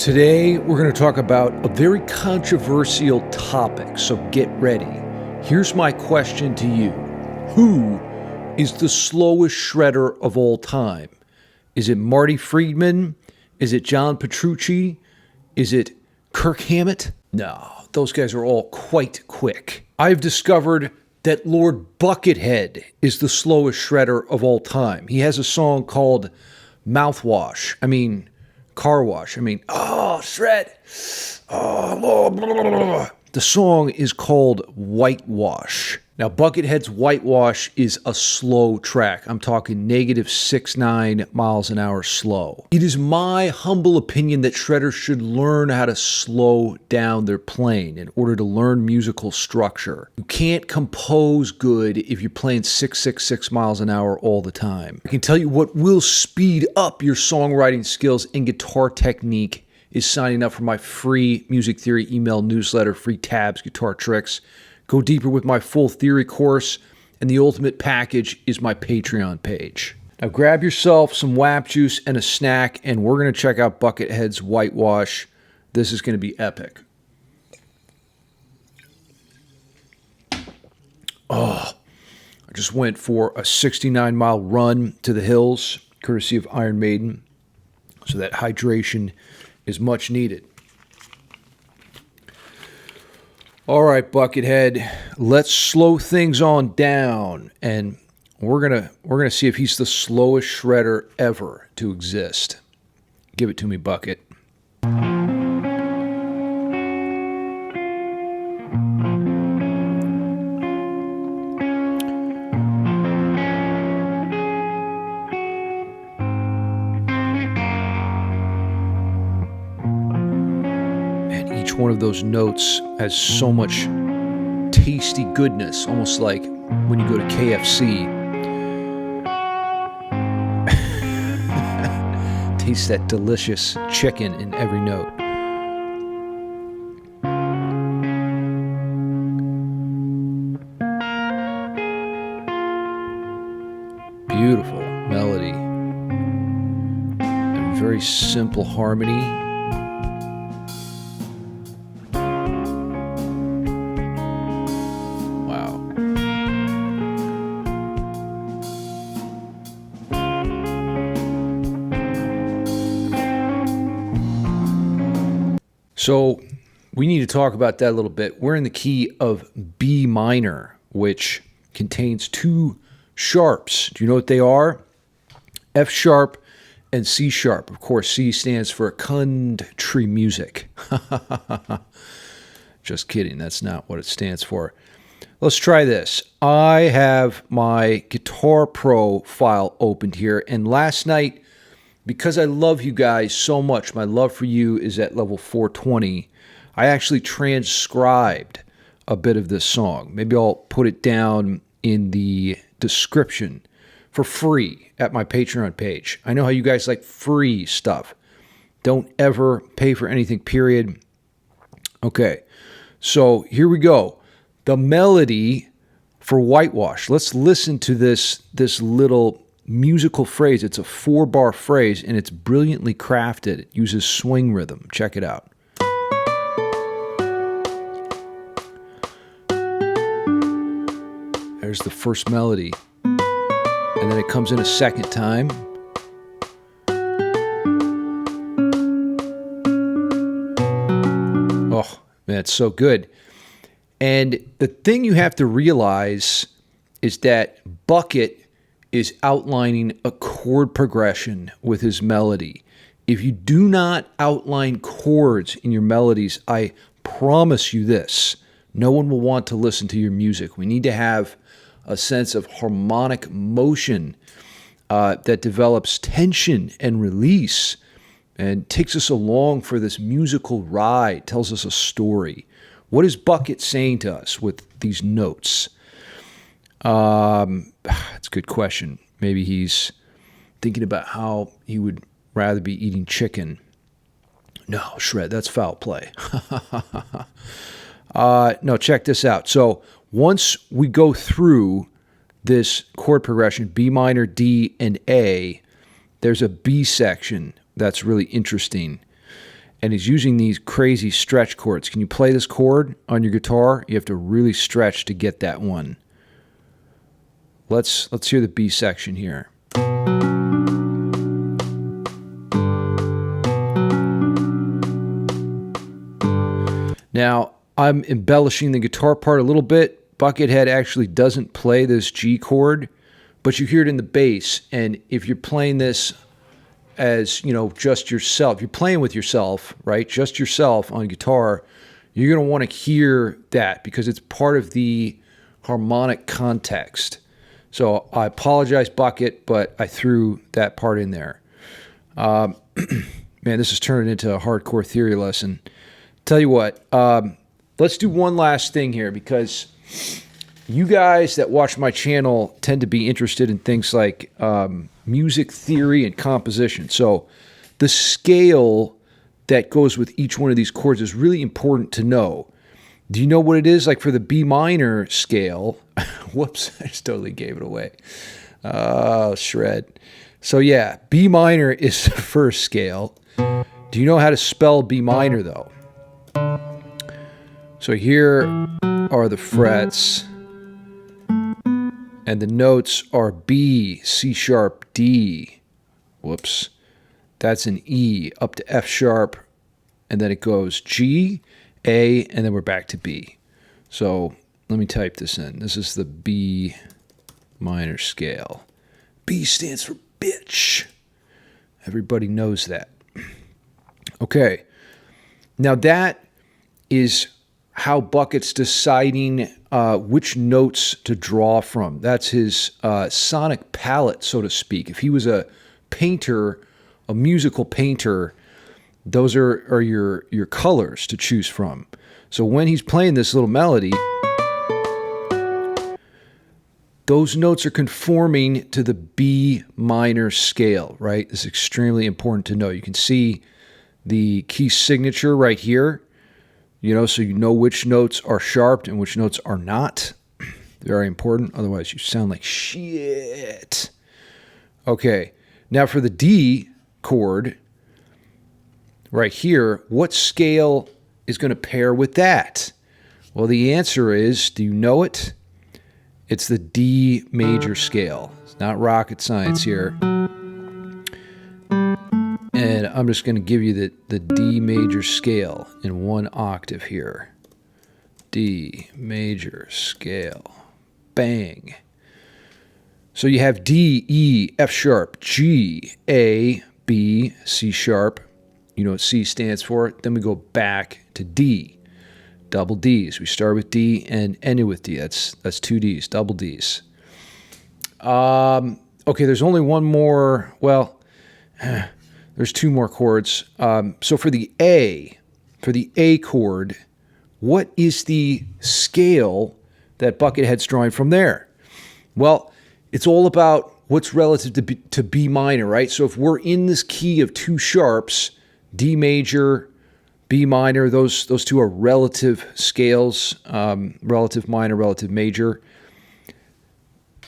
Today, we're going to talk about a very controversial topic, so get ready. Here's my question to you. Who is the slowest shredder of all time? Is it Marty Friedman? Is it John Petrucci? Is it Kirk Hammett? No, those guys are all quite quick. I've discovered that Lord Buckethead is the slowest shredder of all time. He has a song called Mouthwash. Car wash. Shred. Blah, blah, blah. The song is called Whitewash. Now, Buckethead's Whitewash is a slow track. I'm talking -69 miles an hour slow. It is my humble opinion that shredders should learn how to slow down their playing in order to learn musical structure. You can't compose good if you're playing 666 miles an hour all the time. I can tell you what will speed up your songwriting skills and guitar technique is signing up for my free music theory email newsletter, free tabs, guitar tricks. Go deeper with my full theory course, and the ultimate package is my Patreon page. Now grab yourself some WAP juice and a snack, and we're going to check out Buckethead's Whitewash. This is going to be epic. I just went for a 69-mile run to the hills, courtesy of Iron Maiden, so that hydration is much needed. All right, Buckethead, let's slow things on down, and we're gonna see if he's the slowest shredder ever to exist. Give it to me, Bucket. One of those notes has so much tasty goodness, almost like when you go to KFC. Taste that delicious chicken in every note. Beautiful melody and very simple harmony. So we need to talk about that a little bit. We're in the key of B minor, which contains two sharps. Do you know what they are? F sharp and C sharp. Of course, C stands for country music. Just kidding. That's not what it stands for. Let's try this. I have my Guitar Pro file opened here, and last night, because I love you guys so much, my love for you is at level 420, I actually transcribed a bit of this song. Maybe I'll put it down in the description for free at my Patreon page. I know how you guys like free stuff. Don't ever pay for anything, period. Okay, so here we go. The melody for Whitewash. Let's listen to this little musical phrase. It's a 4-bar phrase, and it's brilliantly crafted. It uses swing rhythm. Check it out. There's the first melody, and then it comes in a second time. Oh, man, it's so good. And the thing you have to realize is that Bucket is outlining a chord progression with his melody. If you do not outline chords in your melodies, I promise you this, no one will want to listen to your music. We need to have a sense of harmonic motion that develops tension and release and takes us along for this musical ride, tells us a story. What is Bucket saying to us with these notes? It's a good question. Maybe he's thinking about how he would rather be eating chicken. No, Shred, that's foul play. No, check this out. So once we go through this chord progression, B minor, D, and A, there's a B section that's really interesting. and he's using these crazy stretch chords. Can you play this chord on your guitar? You have to really stretch to get that one. Let's hear the B section here. Now, I'm embellishing the guitar part a little bit. Buckethead actually doesn't play this G chord, but you hear it in the bass. And if you're playing this as, you know, just yourself, you're playing with yourself, right? Just yourself on guitar, you're going to want to hear that because it's part of the harmonic context. So I apologize, Bucket, but I threw that part in there. Man, this is turning into a hardcore theory lesson. Tell you what, let's do one last thing here because you guys that watch my channel tend to be interested in things like music theory and composition. So the scale that goes with each one of these chords is really important to know. Do you know what it is? Like for the B minor scale, whoops, I just totally gave it away. Shred. So yeah, B minor is the first scale. Do you know how to spell B minor though? So here are the frets, and the notes are B, C sharp, D. Whoops. That's an E up to F sharp, and then it goes G, A, and then we're back to B. So let me type this in. This is the B minor scale. B stands for bitch. Everybody knows that. Okay. Now that is how Bucket's deciding which notes to draw from. That's his sonic palette, so to speak. If he was a painter, a musical painter, those are your colors to choose from. So when he's playing this little melody, those notes are conforming to the B minor scale, right? This is extremely important to know. You can see the key signature right here, you know, so you know which notes are sharped and which notes are not. Very important. Otherwise, you sound like shit. Okay. Now for the D chord right here, what scale is going to pair with that? Well, the answer is, do you know it? It's the D major scale. It's not rocket science here. And I'm just going to give you the D major scale in one octave here. D major scale. Bang. So you have D, E, F sharp, G, A, B, C sharp. You know what C stands for. Then we go back to D. Double Ds. We start with D and end it with D. That's two Ds, double Ds. Okay, there's only one more. Well, there's two more chords. So for the A chord, what is the scale that Buckethead's drawing from there? Well, it's all about what's relative to B minor, right? So if we're in this key of two sharps, D major, B minor, those two are relative scales, relative minor, relative major.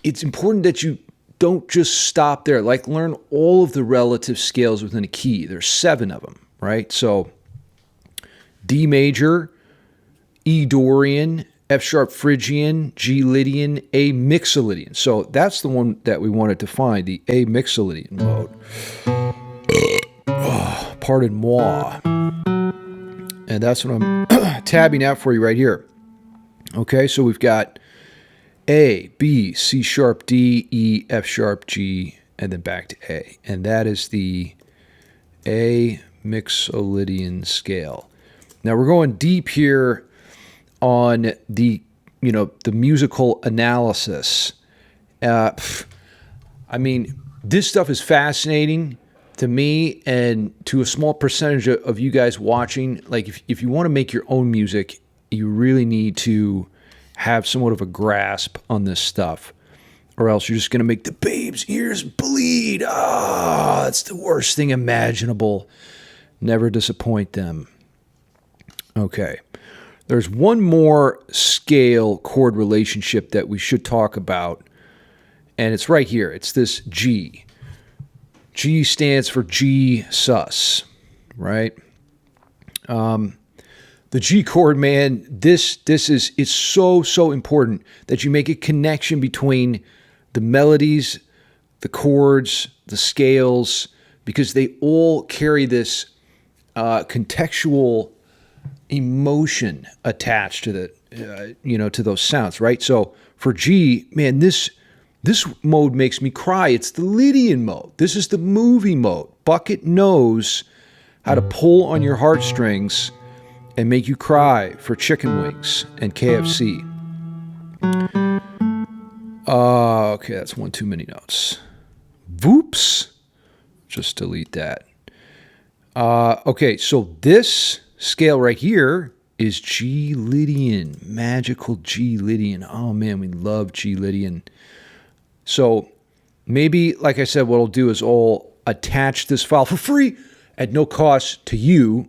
It's important that you don't just stop there. Like, learn all of the relative scales within a key. There's 7 of them, right? So D major, E Dorian, F sharp Phrygian, G Lydian, A Mixolydian. So that's the one that we wanted to find, the A Mixolydian mode. Oh, pardon moi. And that's what I'm tabbing out for you right here. Okay, so we've got A, B, C sharp, D, E, F sharp, G, and then back to A. And that is the A Mixolydian scale. Now we're going deep here on the musical analysis. I mean, this stuff is fascinating to me and to a small percentage of you guys watching. Like, if you want to make your own music, you really need to have somewhat of a grasp on this stuff, or else you're just going to make the babe's ears bleed. Ah, it's the worst thing imaginable. Never disappoint them. Okay. There's one more scale chord relationship that we should talk about, and it's right here. It's this G. G stands for G sus, right? The G chord, man, this is it's so important that you make a connection between the melodies, the chords, the scales, because they all carry this contextual emotion attached to the to those sounds, right? So for G, man, this mode makes me cry. It's the Lydian mode. This is the movie mode. Bucket knows how to pull on your heartstrings and make you cry for chicken wings and KFC. Okay, that's one too many notes. Whoops. Just delete that. Okay, so this scale right here is G Lydian, magical G Lydian. Oh man, we love G Lydian. So maybe, like I said, what I'll do is I'll attach this file for free at no cost to you.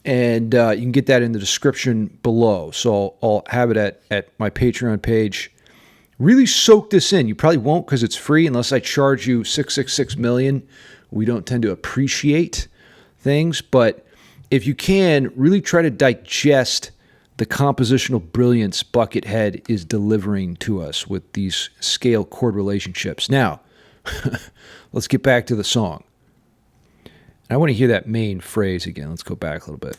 And you can get that in the description below. So I'll have it at my Patreon page. Really soak this in. You probably won't because it's free unless I charge you $666 million. We don't tend to appreciate things. But if you can, really try to digest the compositional brilliance Buckethead is delivering to us with these scale chord relationships. Now, let's get back to the song. I want to hear that main phrase again. Let's go back a little bit.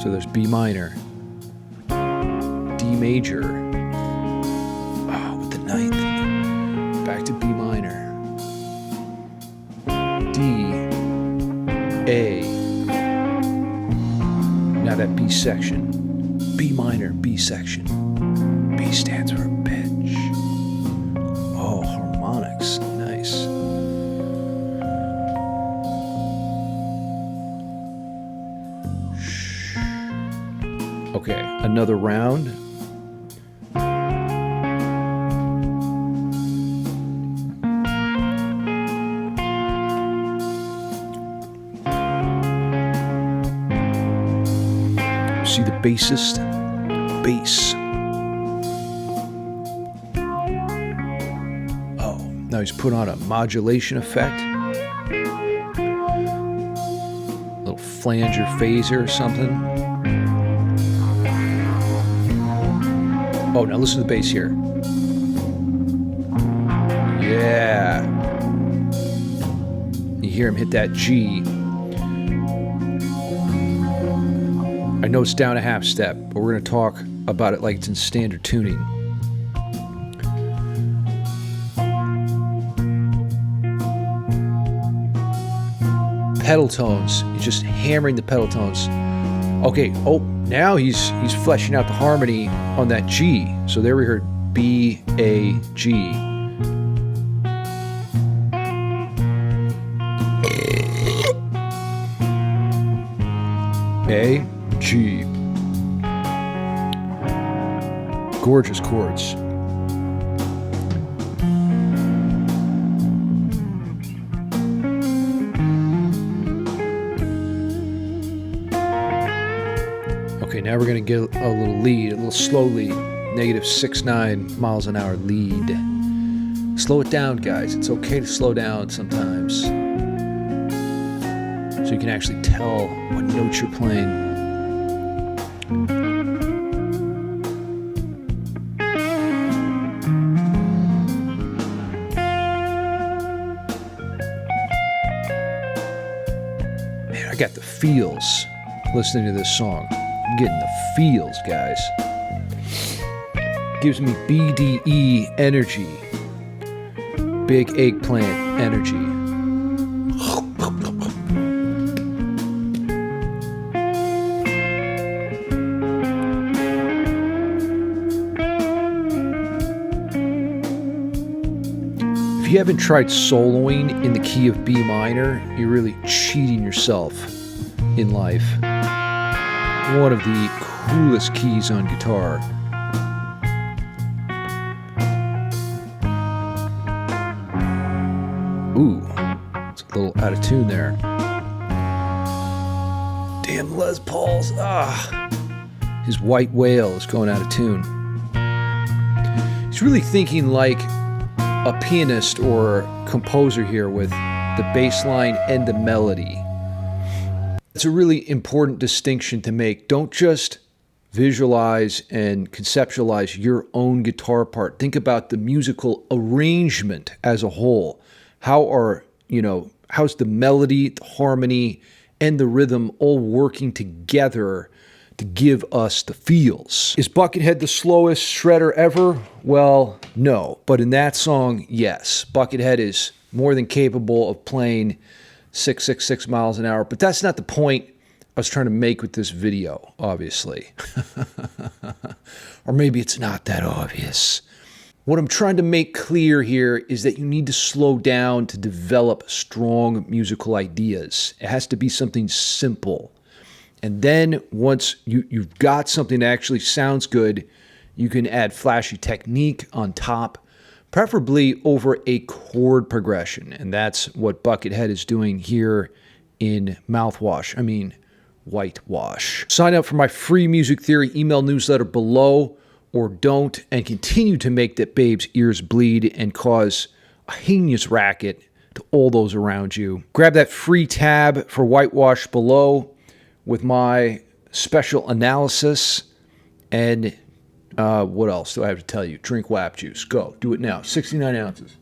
So there's B minor, D major, with the ninth, back to B minor, D, A, now that B section. B minor, B section. B stands for pitch. Oh, harmonics. Nice. Okay, another round. See the bassist, bass. Oh, now he's put on a modulation effect. A little flanger phaser or something. Oh, now listen to the bass here. Yeah. You hear him hit that G. I know it's down a half step, but we're going to talk about it like it's in standard tuning. Pedal tones. He's just hammering the pedal tones. Okay, oh, now he's fleshing out the harmony on that G. So there we heard B, A, G. A, G. Gorgeous chords. Okay, now we're going to get a little lead, a little slow lead. -69 miles an hour lead. Slow it down, guys. It's okay to slow down sometimes, so you can actually tell what notes you're playing. Man, I got the feels listening to this song. I'm getting the feels, guys. Gives me BDE energy. Big eggplant energy. If you haven't tried soloing in the key of B minor, you're really cheating yourself in life. One of the coolest keys on guitar. Ooh, it's a little out of tune there. Damn Les Pauls. His white whale is going out of tune. He's really thinking like a pianist or composer here with the bass line and the melody. It's a really important distinction to make. Don't just visualize and conceptualize your own guitar part. Think about the musical arrangement as a whole. How's the melody, the harmony, and the rhythm all working together to give us the feels? Is Buckethead the slowest shredder ever? Well, no. But in that song, yes. Buckethead is more than capable of playing 666 miles an hour. But that's not the point I was trying to make with this video, obviously. Or maybe it's not that obvious. What I'm trying to make clear here is that you need to slow down to develop strong musical ideas. It has to be something simple. And then once you've got something that actually sounds good, you can add flashy technique on top, preferably over a chord progression. And that's what Buckethead is doing here in Whitewash. Sign up for my free music theory email newsletter below, or don't, and continue to make that babe's ears bleed and cause a heinous racket to all those around you. Grab that free tab for Whitewash below with my special analysis. And what else do I have to tell you? Drink WAP juice. Go. Do it now. 69 ounces.